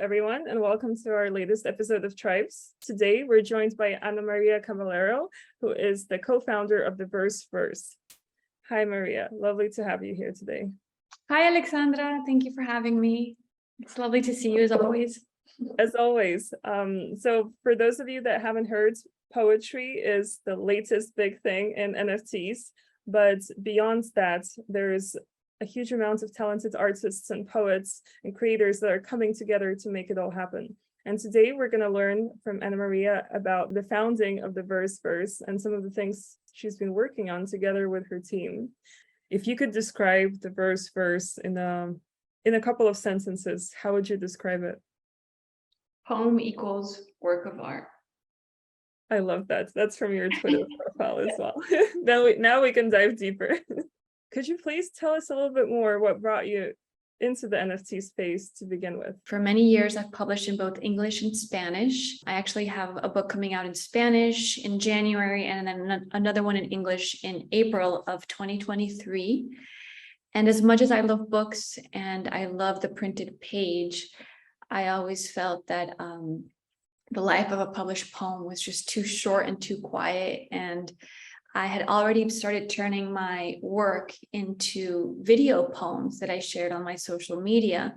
everyone, and welcome to our latest episode of Tribes. Today, we're joined by Ana María Caballero, who is the co-founder of theVERSEverse. Hi, Maria. Lovely to have you here today. Hi, Alexandra. Thank you for having me. It's lovely to see you as always. As always. So for those of you that haven't heard, poetry is the latest big thing in NFTs. But beyond that, there's a huge amount of talented artists and poets and creators that are coming together to make it all happen. And today we're going to learn from Ana Maria about the founding of theVERSEverse and some of the things she's been working on together with her team. If you could describe theVERSEverse in a couple of sentences, how would you describe it? Poem equals work of art. I love that. That's from your Twitter profile as well. Now we can dive deeper. Could you please tell us a little bit more what brought you into the NFT space to begin with? For many years, I've published in both English and Spanish. I actually have a book coming out in Spanish in January and then another one in English in April of 2023. And as much as I love books and I love the printed page, I always felt that the life of a published poem was just too short and too quiet. And I had already started turning my work into video poems that I shared on my social media,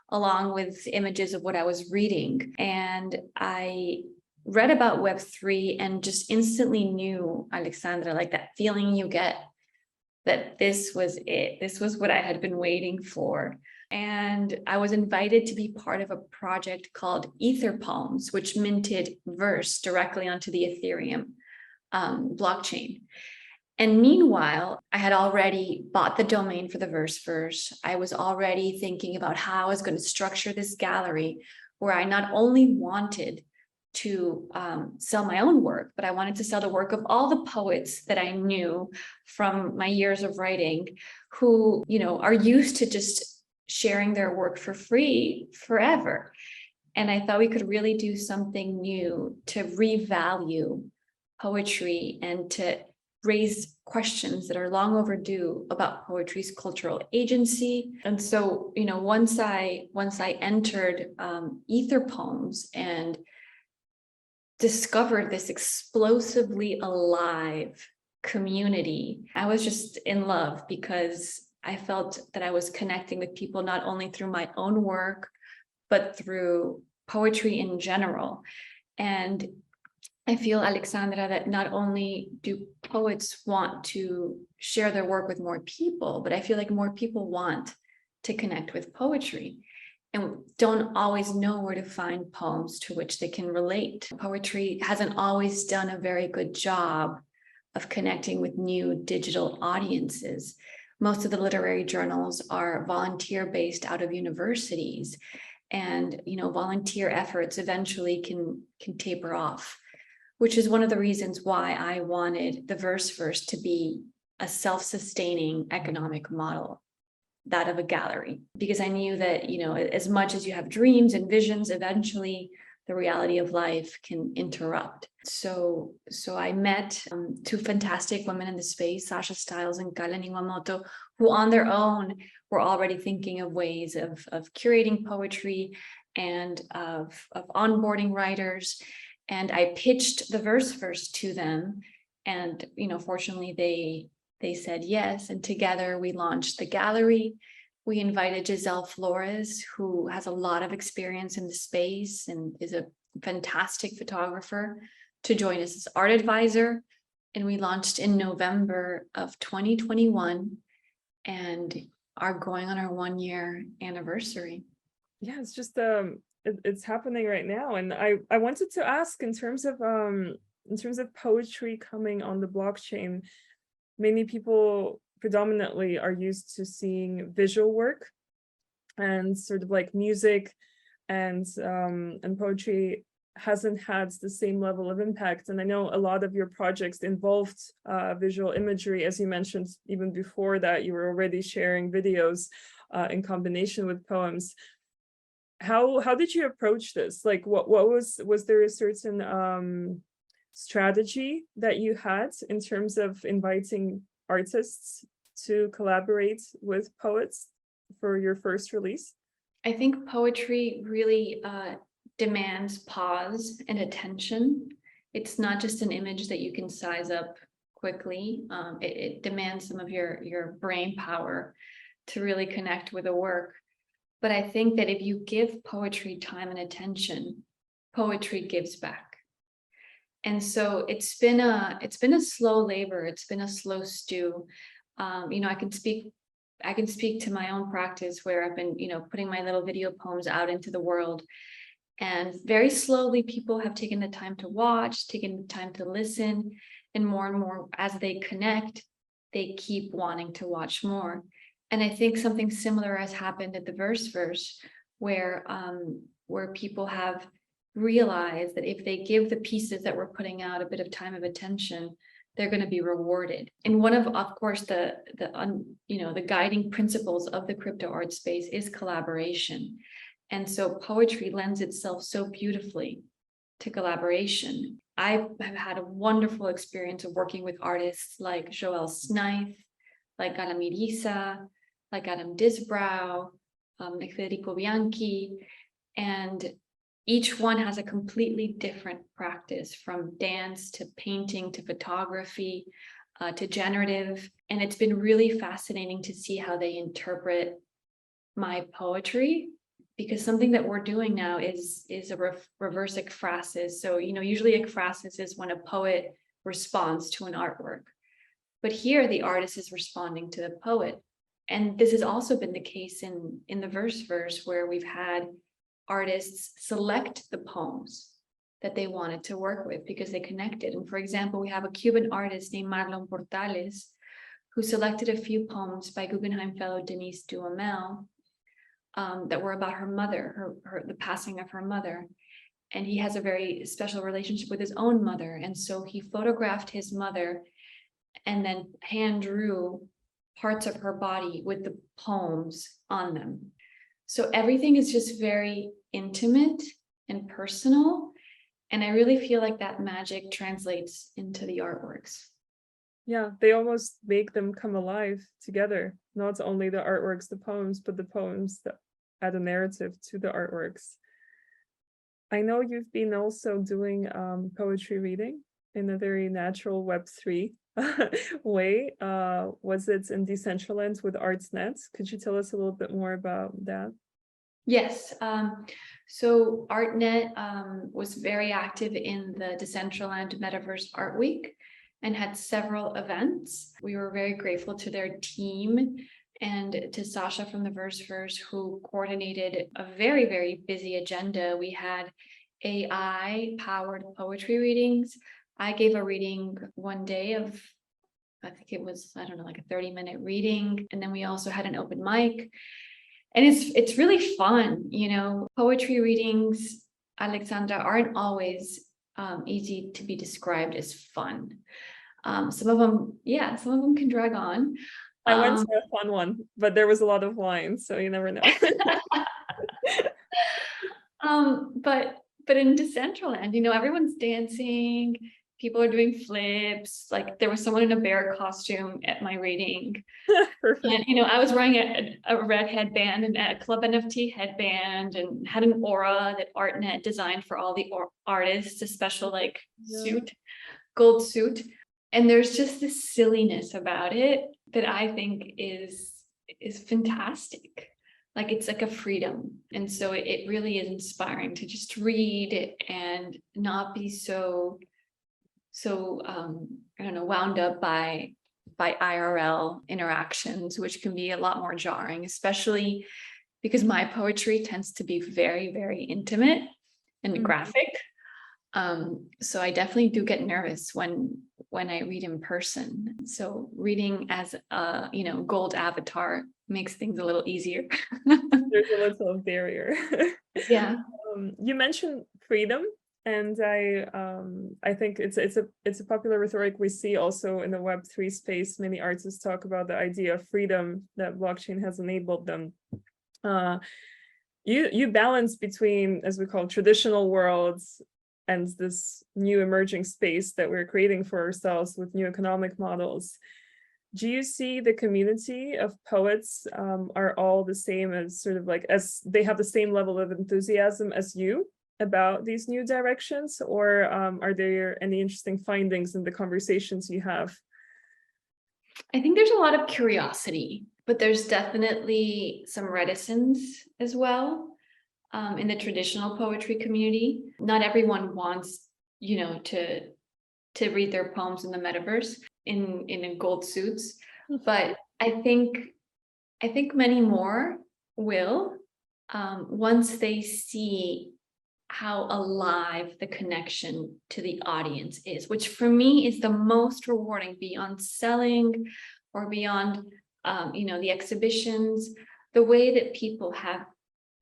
along with images of what I was reading. And I read about Web3 and just instantly knew, Alexandra, like that feeling you get that this was it. This was what I had been waiting for. And I was invited to be part of a project called Ether Poems, which minted verse directly onto the Ethereum blockchain. And meanwhile, I had already bought the domain for theVERSEverse. I was already thinking about how I was going to structure this gallery where I not only wanted to sell my own work, but I wanted to sell the work of all the poets that I knew from my years of writing who, are used to just sharing their work for free forever. And I thought we could really do something new to revalue poetry and to raise questions that are long overdue about poetry's cultural agency. And so, once I entered Ether Poems and discovered this explosively alive community, I was just in love because I felt that I was connecting with people not only through my own work, but through poetry in general. And I feel, Alexandra, that not only do poets want to share their work with more people, but I feel like more people want to connect with poetry and don't always know where to find poems to which they can relate. Poetry hasn't always done a very good job of connecting with new digital audiences. Most of the literary journals are volunteer-based out of universities, and volunteer efforts eventually can taper off, which is one of the reasons why I wanted theVERSEverse to be a self-sustaining economic model, that of a gallery, because I knew that, as much as you have dreams and visions, eventually the reality of life can interrupt. So I met two fantastic women in the space, Sasha, Stiles, and Kalen, Iwamoto, who on their own were already thinking of ways of curating poetry and of onboarding writers. And I pitched theVERSEverse to them, and fortunately they said yes. And together we launched the gallery. We invited Giselle Flores, who has a lot of experience in the space and is a fantastic photographer, to join us as art advisor. And we launched in November of 2021 and are going on our 1-year anniversary. Yeah, it's just it's happening right now. And I wanted to ask, in terms of poetry coming on the blockchain, many people predominantly are used to seeing visual work, and sort of like music and poetry hasn't had the same level of impact. And I know a lot of your projects involved visual imagery, as you mentioned. Even before that, you were already sharing videos in combination with poems. How did you approach this? Like, what was there a certain strategy that you had in terms of inviting artists to collaborate with poets for your first release? I think poetry really demands pause and attention. It's not just an image that you can size up quickly. It demands some of your brain power to really connect with the work. But I think that if you give poetry time and attention, poetry gives back. And so it's been a slow labor. It's been a slow stew. I can speak to my own practice where I've been, putting my little video poems out into the world. And very slowly, people have taken the time to watch, taken the time to listen, and more as they connect, they keep wanting to watch more. And I think something similar has happened at theVERSEverse, where people have realized that if they give the pieces that we're putting out a bit of time of attention, they're going to be rewarded. And one of course, the guiding principles of the crypto art space is collaboration. And so poetry lends itself so beautifully to collaboration. I have had a wonderful experience of working with artists like Joel Snythe, like Gala Mirisa, like Adam Disbrow, like Federico Bianchi, and each one has a completely different practice, from dance to painting to photography to generative. And it's been really fascinating to see how they interpret my poetry, because something that we're doing now is a reverse ekphrasis. So, usually ekphrasis is when a poet responds to an artwork. But here the artist is responding to the poet. And this has also been the case in theVERSEverse, where we've had artists select the poems that they wanted to work with because they connected. And for example, we have a Cuban artist named Marlon Portales, who selected a few poems by Guggenheim Fellow Denise Duhamel that were about her mother, the passing of her mother. And he has a very special relationship with his own mother. And so he photographed his mother and then hand drew parts of her body with the poems on them. So everything is just very intimate and personal. And I really feel like that magic translates into the artworks. Yeah, they almost make them come alive together. Not only the artworks, the poems, but the poems that add a narrative to the artworks. I know you've been also doing poetry reading in a very natural Web3 way. Was it in Decentraland with ArtsNet? Could you tell us a little bit more about that? Yes. So ArtNet was very active in the Decentraland Metaverse Art Week and had several events. We were very grateful to their team and to Sasha from theVERSEverse, who coordinated a very, very busy agenda. We had AI-powered poetry readings. I gave a reading one day of, I think it was, like a 30-minute reading. And then we also had an open mic. And it's really fun, Poetry readings, Alexandra, aren't always easy to be described as fun. Some of them can drag on. I went to a fun one, but there was a lot of wine, so you never know. But in Decentraland, everyone's dancing, people are doing flips. Like there was someone in a bear costume at my reading. And I was wearing a red headband and a Club NFT headband, and had an aura that ArtNet designed for all the artists, a special suit, gold suit. And there's just this silliness about it that I think is fantastic. Like it's like a freedom. And so it really is inspiring to just read and not be so wound up by IRL interactions, which can be a lot more jarring, especially because my poetry tends to be very, very intimate and graphic. So I definitely do get nervous when I read in person. So reading as a gold avatar makes things a little easier. There's a little barrier. Yeah. You mentioned freedom, and I think it's a popular rhetoric we see also in the Web3 space. Many artists talk about the idea of freedom that blockchain has enabled them. You balance between, as we call, traditional worlds and this new emerging space that we're creating for ourselves with new economic models. do you see the community of poets are all the same, as sort of like, as they have the same level of enthusiasm as you about these new directions, or are there any interesting findings in the conversations you have? I think there's a lot of curiosity, but there's definitely some reticence as well in the traditional poetry community. Not everyone wants, to read their poems in the metaverse in gold suits, but I think many more will once they see how alive the connection to the audience is, which for me is the most rewarding beyond selling or beyond, the exhibitions. The way that people have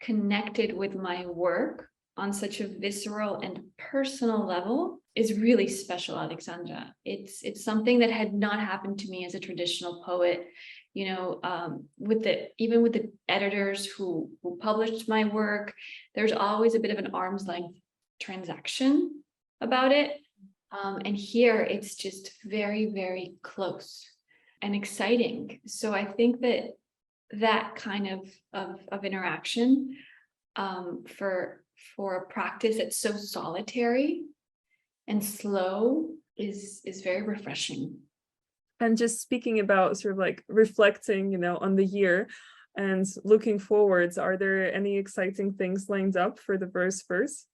connected with my work on such a visceral and personal level is really special, Alexandra. It's something that had not happened to me as a traditional poet. With the editors who published my work, there's always a bit of an arm's length transaction about it. And here it's just very, very close and exciting. So I think that kind of interaction for a practice that's so solitary and slow is very refreshing. And just speaking about sort of like reflecting, on the year and looking forwards, are there any exciting things lined up for the VERSEverse?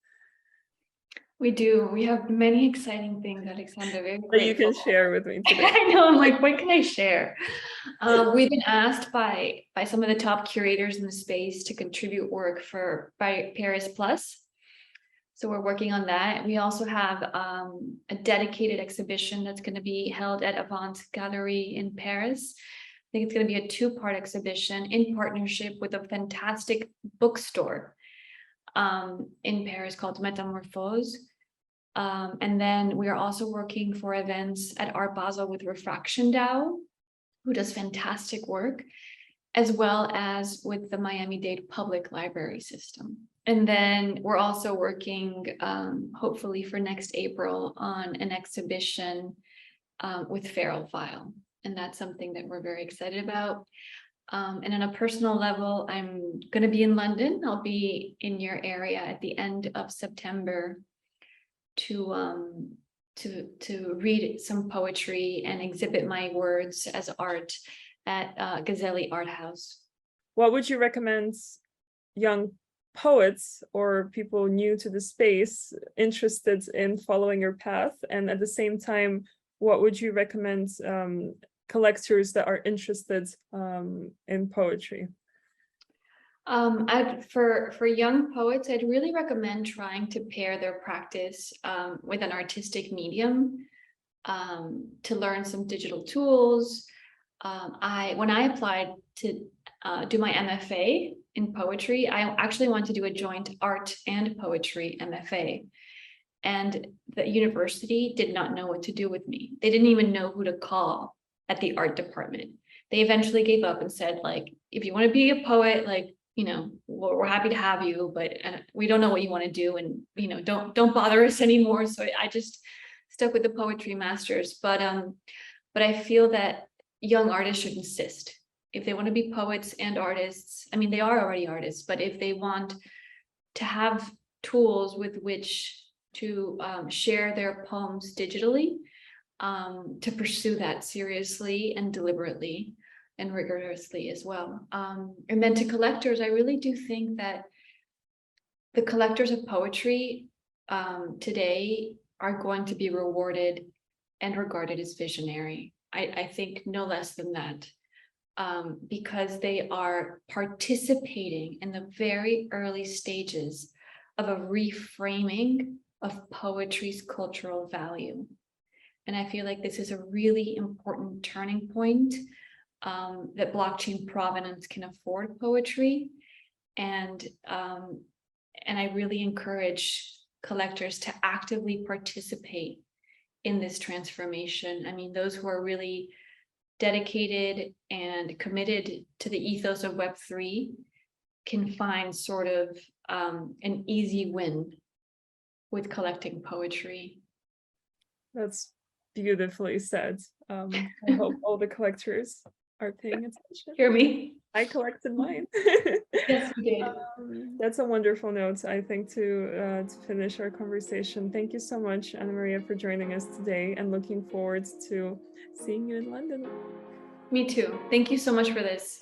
We do. We have many exciting things, Alexandra. Very That you grateful. can share with me today. I know. I'm like, what can I share? We've been asked by some of the top curators in the space to contribute work by Paris Plus. So we're working on that. We also have a dedicated exhibition that's going to be held at Avant Gallery in Paris. I think it's going to be a 2-part exhibition in partnership with a fantastic bookstore in Paris called Metamorphose. And then we are also working for events at Art Basel with Refraction DAO, who does fantastic work, as well as with the Miami-Dade Public Library System. And then we're also working, hopefully for next April, on an exhibition with Feral File. And that's something that we're very excited about. And on a personal level, I'm going to be in London. I'll be in your area at the end of September to read some poetry and exhibit my words as art at Gazzelli Art House. What would you recommend young poets or people new to the space interested in following your path? And at the same time, what would you recommend collectors that are interested in poetry? For young poets, I'd really recommend trying to pair their practice with an artistic medium to learn some digital tools. When I applied to do my MFA in poetry, I actually wanted to do a joint art and poetry MFA. And the university did not know what to do with me. They didn't even know who to call at the art department. They eventually gave up and said, like, if you want to be a poet, like, we're happy to have you, but we don't know what you want to do, and don't bother us anymore. So I just stuck with the poetry masters. But I feel that young artists should insist if they want to be poets and artists. I mean, they are already artists, but if they want to have tools with which to share their poems digitally, to pursue that seriously and deliberately and rigorously as well. And then to collectors, I really do think that the collectors of poetry today are going to be rewarded and regarded as visionary. I think no less than that, because they are participating in the very early stages of a reframing of poetry's cultural value. And I feel like this is a really important turning point that blockchain provenance can afford poetry. And I really encourage collectors to actively participate in this transformation. I mean, those who are really dedicated and committed to the ethos of Web3 can find sort of an easy win with collecting poetry. That's beautifully said. I hope all the collectors are paying attention. Hear me? I collected mine. Yes, you did. That's a wonderful note, I think, to finish our conversation. Thank you so much, Ana Maria, for joining us today, and looking forward to seeing you in London. Me too. Thank you so much for this.